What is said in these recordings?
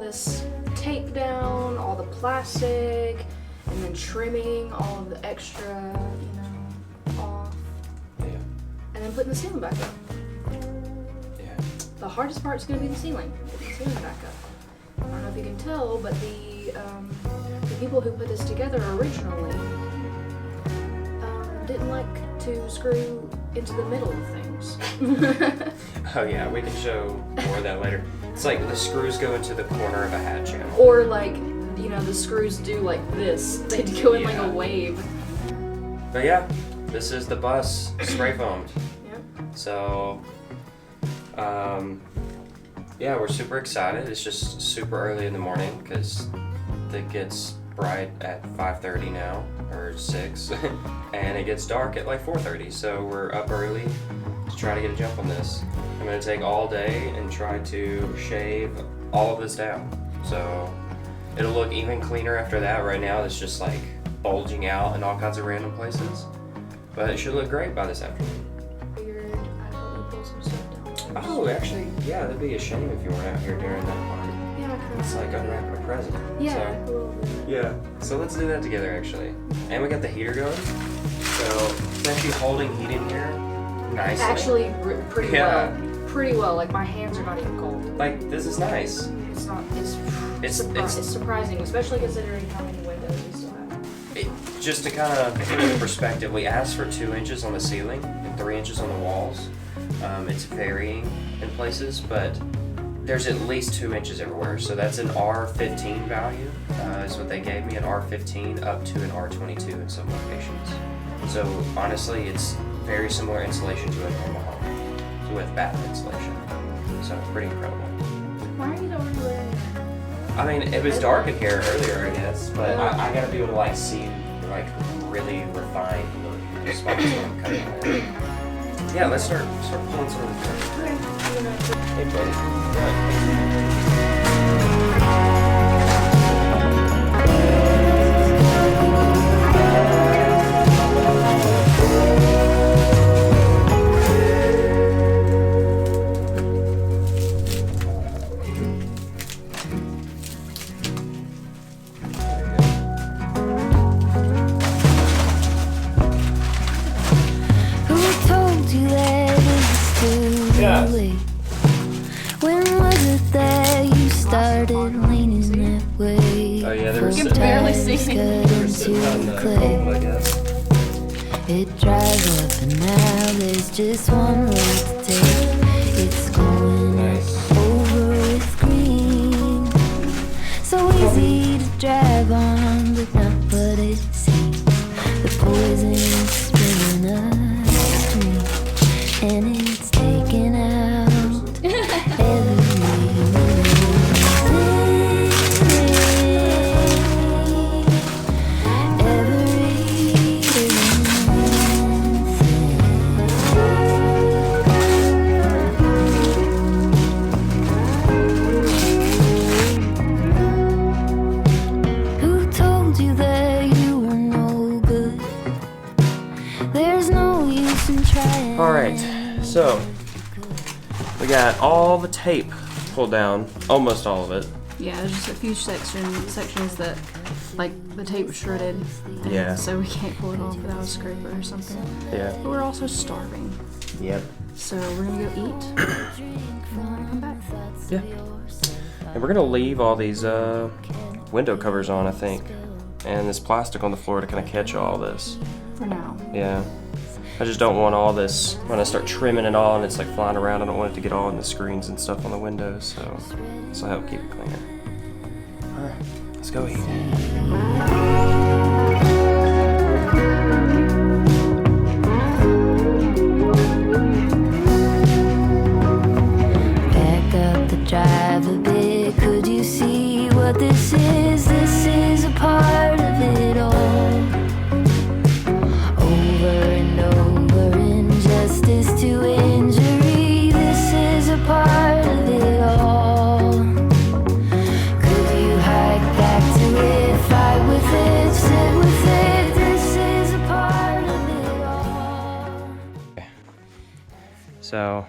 this tape down, all the plastic, and then trimming all of the extra, off. Yeah. And then putting the ceiling back up. Yeah. The hardest part's gonna be the ceiling. Getting the ceiling back up. I don't know if you can tell, but the people who put this together originally didn't like to screw into the middle of things. Oh yeah, we can show more of that later. It's like the screws go into the corner of a hat channel. Or like, the screws do like this. They go in like a wave. But yeah, this is the bus, spray foamed. Yep. So, yeah, we're super excited. It's just super early in the morning because it gets bright at 5:30 now, or 6, and it gets dark at like 4:30. So we're up early to try to get a jump on this. I'm gonna take all day and try to shave all of this down. So it'll look even cleaner after that. Right now it's just like bulging out in all kinds of random places. But it should look great by this afternoon. Figured I'd help you pull some stuff down. Oh, actually, yeah, that'd be a shame if you weren't out here during that part. Yeah, I kind It's like unwrapping a present. Yeah, So, a little bit. yeah. So let's do that together, actually. And we got the heater going. So it's actually holding heat in here nicely. Actually, pretty Yeah. well. Pretty well. Like my hands are not even cold. Like, this is nice. It's not. It's It's surprising, especially considering how many windows we still have. just to kind of put it in perspective, we asked for 2 inches on the ceiling and 3 inches on the walls. It's varying in places, but there's at least 2 inches everywhere. So that's an R15 value, is what they gave me, an R15 up to an R22 in some locations. So honestly, it's very similar insulation to a normal home with bathroom insulation. So pretty incredible. Why are you not wearing that? I mean, it was dark in here earlier, I guess, but I gotta be able to like see like really refined the spots that I'm cutting out. Yeah, let's start pulling some of the stuff. Okay. Hey, buddy. When was it that you started leaning that way? Oh yeah, there was You can barely see me. I guess. It dries up and now there's just one road to take. It's going Nice. over with green. So easy to drive on, but not what it seems. The poison is spilling upstream, and it's taking out Alright, so we got all the tape pulled down, almost all of it. Yeah, there's just a few sections that, like, the tape shredded. And Yeah. So we can't pull it off without a scraper or something. Yeah. But we're also starving. Yep. So we're gonna go eat. And we're gonna come back. Yeah. And we're gonna leave all these window covers on, I think. And this plastic on the floor to kind of catch all this. For now. Yeah. I just don't want all this, when I start trimming it all and it's like flying around, I don't want it to get all in the screens and stuff on the windows, so this will help keep it cleaner. Alright, let's go eat. Back up the drive a bit. Could you see what this is? This is a part of it all. Over and over, injustice to injury. This is a part of it all. Could you hike back to it, fight with it, sit with it? This is a part of it all. So,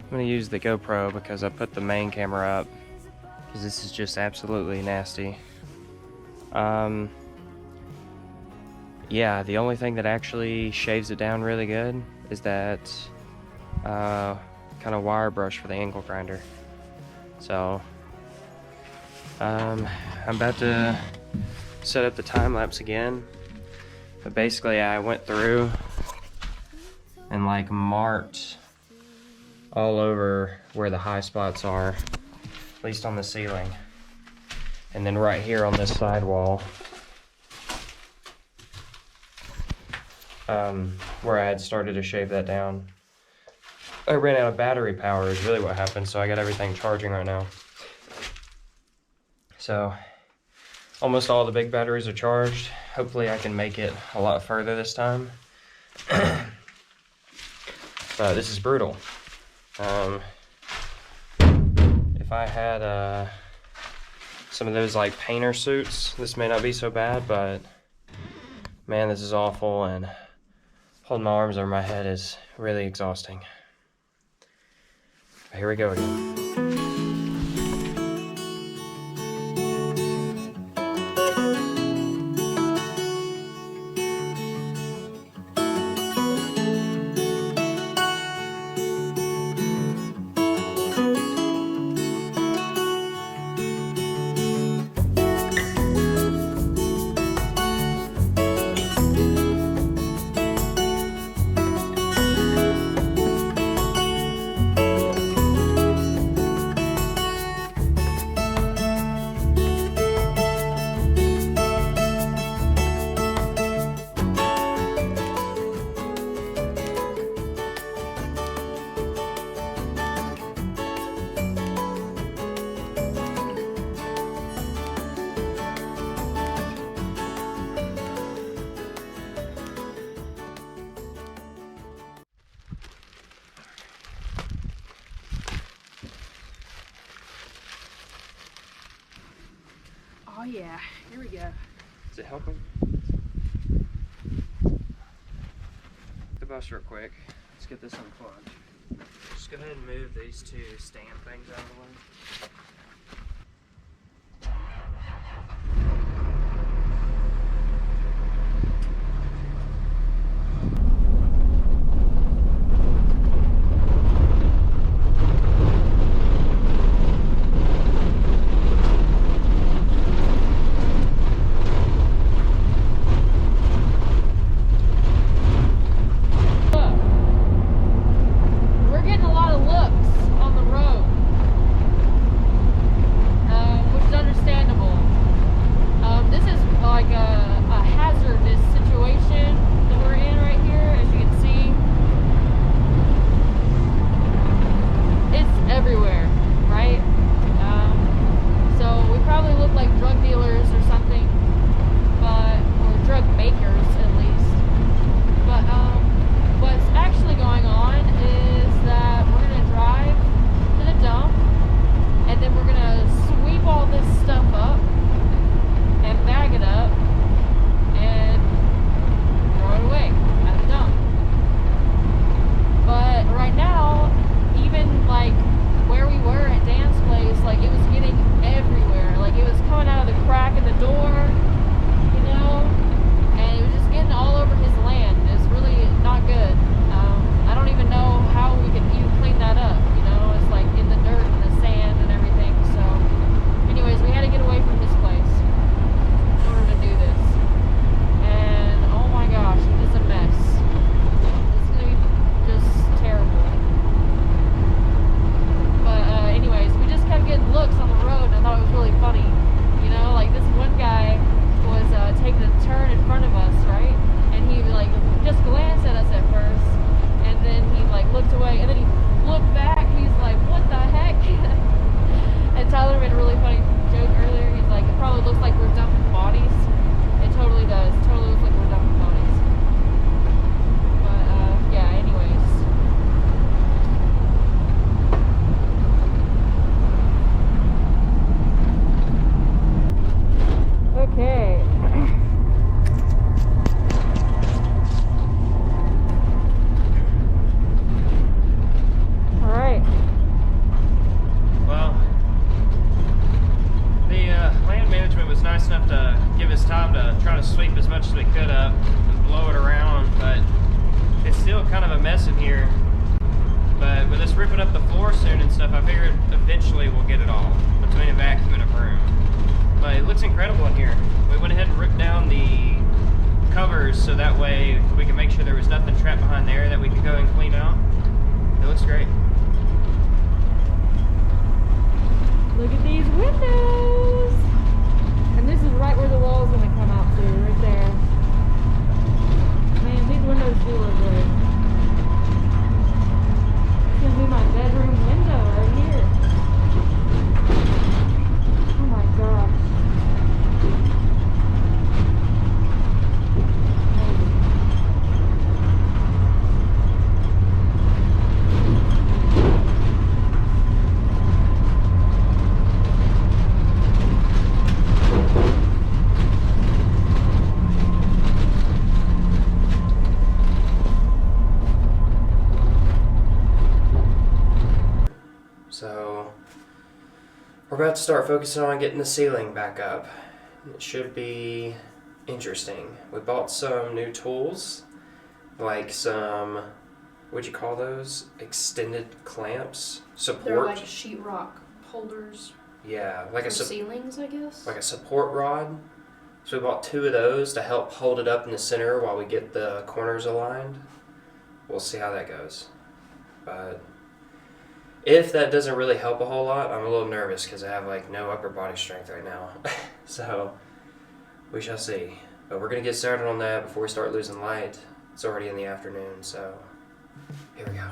I'm gonna use the GoPro because I put the main camera up because this is just absolutely nasty. Yeah, the only thing that actually shaves it down really good is that kind of wire brush for the angle grinder. So I'm about to set up the time lapse again, but basically I went through and like marked all over where the high spots are, at least on the ceiling, and then right here on this side wall where I had started to shave that down. I ran out of battery power is really what happened, so I got everything charging right now. So almost all the big batteries are charged. Hopefully I can make it a lot further this time. But this is brutal. If I had some of those like painter suits, this may not be so bad, but man, this is awful, and holding my arms over my head is really exhausting. Here we go again. Oh yeah, here we go. Is it helping? The bus real quick. Let's get this unplugged. Just go ahead and move these two stand things out of the way. was nice enough to give us time to try to sweep as much as we could up and blow it around, but it's still kind of a mess in here. But with us ripping up the floor soon and stuff, I figured eventually we'll get it all between a vacuum and a broom. But it looks incredible in here. We went ahead and ripped down the covers so that way we can make sure there was nothing trapped behind there that we could go and clean out. It looks great. Look at these windows! And this is right where the wall's gonna come out to, right there. Man, these windows do look good. It's gonna be my bedroom window right here. Oh my gosh. So we're about to start focusing on getting the ceiling back up. It should be interesting. We bought some new tools, like some, what'd you call those? Extended clamps? Support? They're like sheetrock holders Yeah, like for a ceilings, I guess. like a support rod. So we bought 2 of those to help hold it up in the center while we get the corners aligned. We'll see how that goes. But if that doesn't really help a whole lot, I'm a little nervous because I have like no upper body strength right now. So we shall see. But we're going to get started on that before we start losing light. It's already in the afternoon, so here we go.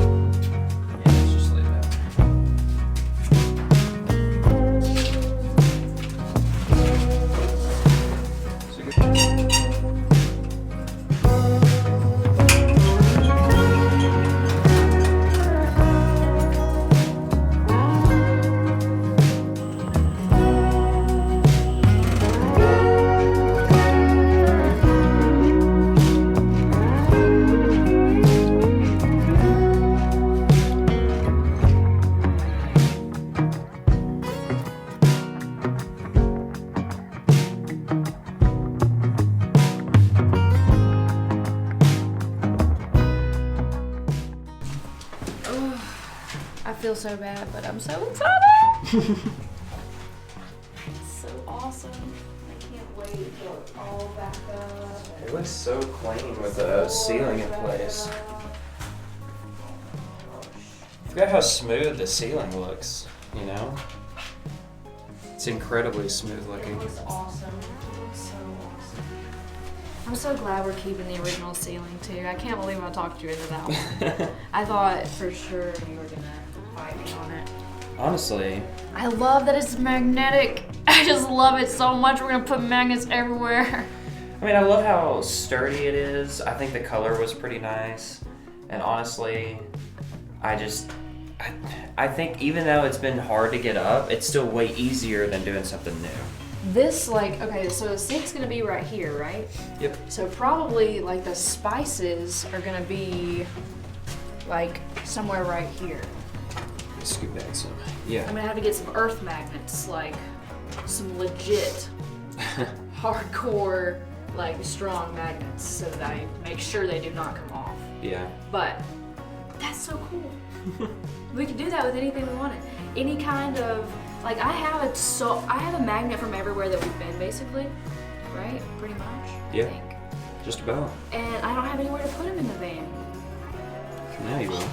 Yeah, let's just leave that. So good. I feel so bad, but I'm so excited! It's so awesome. I can't wait till it's all back up. It looks so clean with the ceiling in place. I forgot how smooth the ceiling looks, you know? It's incredibly smooth looking. It looks awesome. It looks so awesome. I'm so glad we're keeping the original ceiling too. I can't believe I talked you into that one. I thought for sure you were gonna fight me on it. Honestly, I love that it's magnetic. I just love it so much. We're gonna put magnets everywhere. I mean, I love how sturdy it is. I think the color was pretty nice. And honestly, I think even though it's been hard to get up, it's still way easier than doing something new. This, like, okay, so the sink's gonna be right here, right? Yep. So probably, like, the spices are gonna be, like, somewhere right here. Scoop back some. Yeah. I'm gonna have to get some earth magnets, like, some legit, hardcore, like, strong magnets so that I make sure they do not come off. Yeah. But that's so cool. We could do that with anything we wanted. Any kind of, like, I have a magnet from everywhere that we've been, basically, right? Pretty much. Yeah. I think. Just about. And I don't have anywhere to put them in the van. Now you will.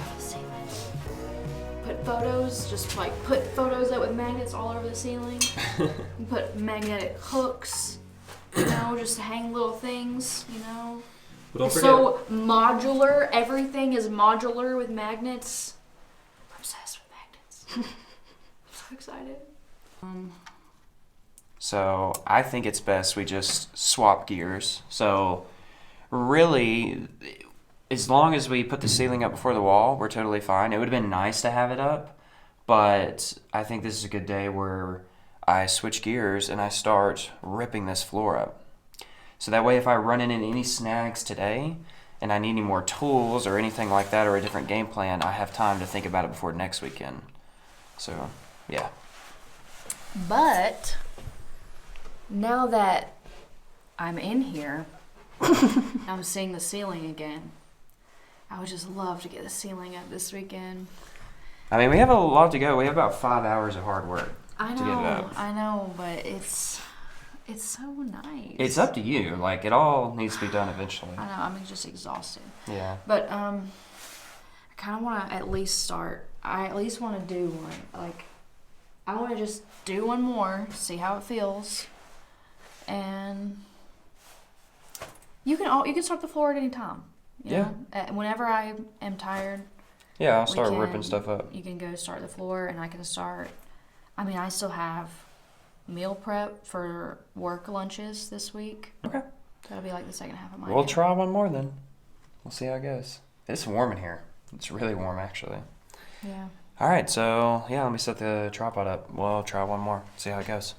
Put photos, just like put photos up with magnets all over the ceiling. You put magnetic hooks, you know, just to hang little things, you know. But don't It's forget. so modular. Everything is modular with magnets. I'm obsessed with magnets. excited. So I think it's best we just swap gears. So really, as long as we put the ceiling up before the wall, we're totally fine. It would have been nice to have it up, but I think this is a good day where I switch gears and I start ripping this floor up. So that way if I run into any snags today and I need any more tools or anything like that or a different game plan, I have time to think about it before next weekend. So, yeah. But now that I'm in here, I'm seeing the ceiling again. I would just love to get the ceiling up this weekend. I mean, we have a lot to go. We have about 5 hours of hard work I to get it up. know, but it's so nice. It's up to you. Like, it all needs to be done eventually. I know, I'm just exhausted. Yeah. But I kind of want to at least start. I at least want to do one. Like, I want to just do one more, see how it feels, and you can start the floor at any time. You know? Whenever I am tired. Yeah, I'll start ripping stuff up. You can go start the floor, and I can start. I mean, I still have meal prep for work lunches this week. Okay. That'll be like the second half of my We'll day. try one more then. We'll see how it goes. It's warm in here. It's really warm, actually. Yeah. All right, so yeah, let me set the tripod up. We'll try one more. See how it goes.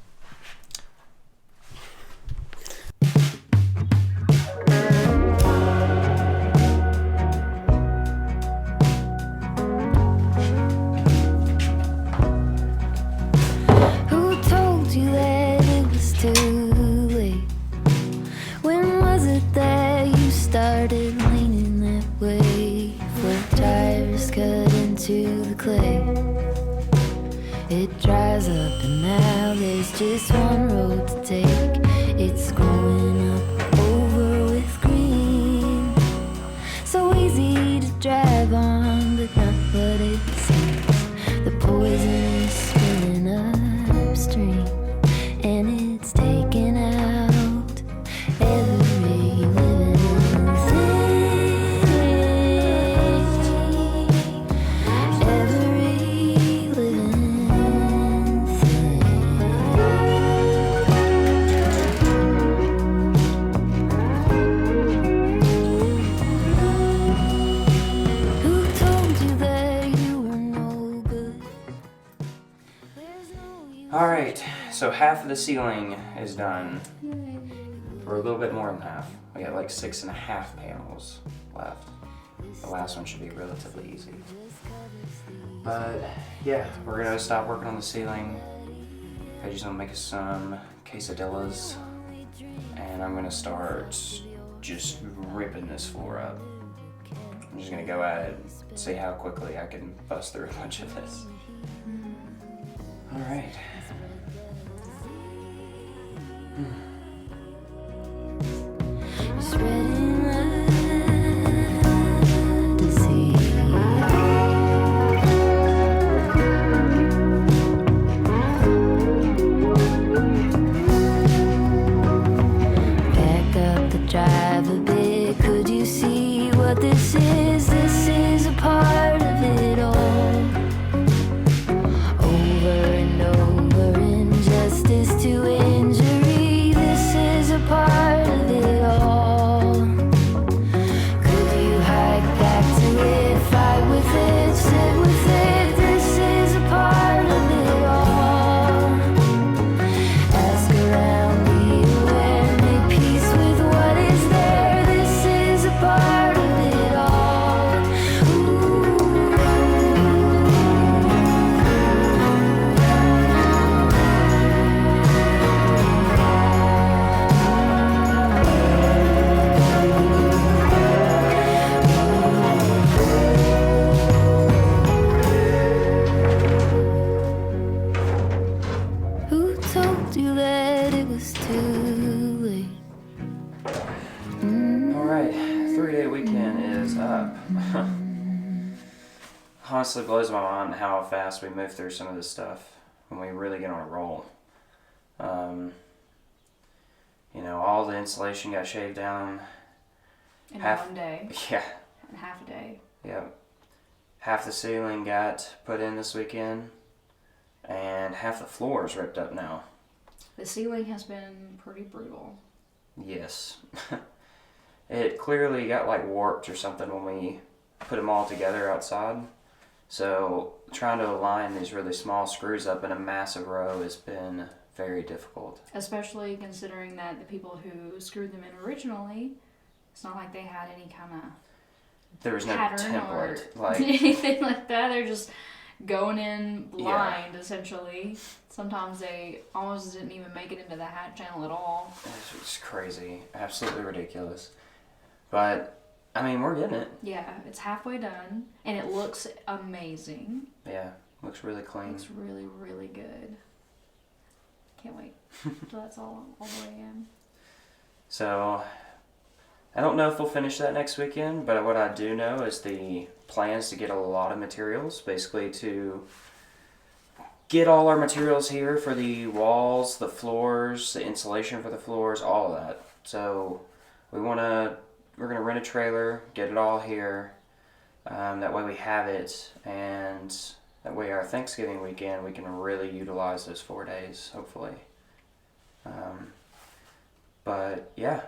Who told you that it was too late? When was it that you started leaning that way? Flat tires cut into the clay. It dries up and now there's just one road to take. It's growing up over with green. So easy to drive on, but not what it seems. The poison is spilling upstream, and it's taking out every living thing. Every living thing. Who told you that you were no good? There's no use. All right, so half of the ceiling is done. Or a little bit more than half. We got like 6.5 panels left. The last one should be relatively easy. But yeah, we're gonna stop working on the ceiling. I just want to make us some quesadillas. And I'm gonna start just ripping this floor up. I'm just gonna go at it, see how quickly I can bust through a bunch of this. All right. Spreading love to see. Back up the drive a bit. Could you see what this is? This is a part of it all. Over and over, injustice to injury. This is a part of it all. Could you hike back to it, fight with it, sit with it? This is a part of it all. Ask around, be aware, make peace with what is there. This is a part of it all. Who told you that it was too late? All right, 3-day weekend is up. Honestly, blows my mind how fast we move through some of this stuff when we really get on a roll. You know, all the insulation got shaved down. In Half- one day Yeah, and half a day. yep. Half the ceiling got put in this weekend, and half the floor is ripped up now. The ceiling has been pretty brutal. Yes. It clearly got like warped or something when we put them all together outside. So trying to align these really small screws up in a massive row has been very difficult. Especially considering that the people who screwed them in originally, it's not like they had any kind of There was no pattern template. or Like, anything like that. They're just going in blind, essentially. Sometimes they almost didn't even make it into the hat channel at all. it's just crazy. Absolutely ridiculous. But, I mean, we're getting it. Yeah, it's halfway done, and it looks amazing. Yeah, looks really clean. Looks really, really good. Can't wait till that's all the way in. So, I don't know if we'll finish that next weekend, but what I do know is the plans to get a lot of materials, basically to get all our materials here for the walls, the floors, the insulation for the floors, all of that. So, we're gonna rent a trailer, get it all here. That way we have it, and that way our Thanksgiving weekend we can really utilize those 4 days, hopefully. But yeah,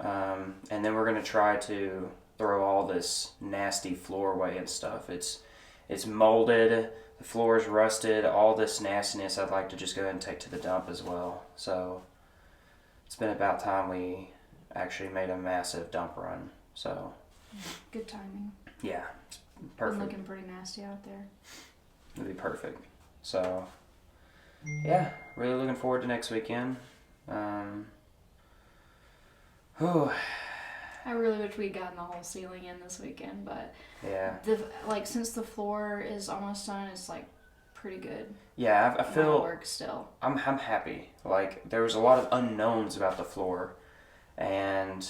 and then we're gonna try to throw all this nasty floor away and stuff. It's molded, the floor is rusted, all this nastiness I'd like to just go ahead and take to the dump as well. So it's been about time we actually made a massive dump run. So Good timing. yeah, it's Been perfect. looking pretty nasty out there. It'll be perfect. So yeah, really looking forward to next weekend. I really wish we'd gotten the whole ceiling in this weekend, but Yeah. since the floor is almost done, it's like pretty good. Yeah, I Amount of feel work still. I'm happy. Like there was a lot of unknowns about the floor, and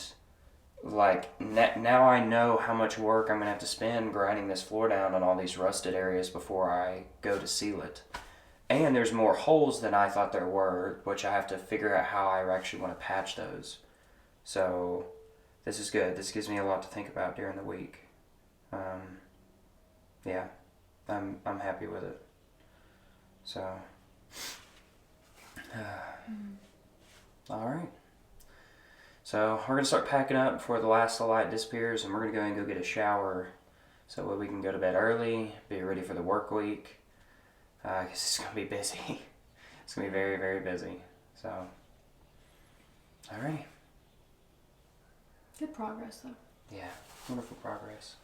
like now I know how much work I'm gonna have to spend grinding this floor down on all these rusted areas before I go to seal it. And there's more holes than I thought there were, which I have to figure out how I actually want to patch those. So this is good. This gives me a lot to think about during the week. Yeah, I'm happy with it. So, all right. So we're gonna start packing up before the last light disappears, and we're gonna go and go get a shower, so that we can go to bed early, be ready for the work week. 'Cause it's gonna be busy. It's gonna be very, very busy. So, alrighty. Good progress though. Yeah, wonderful progress.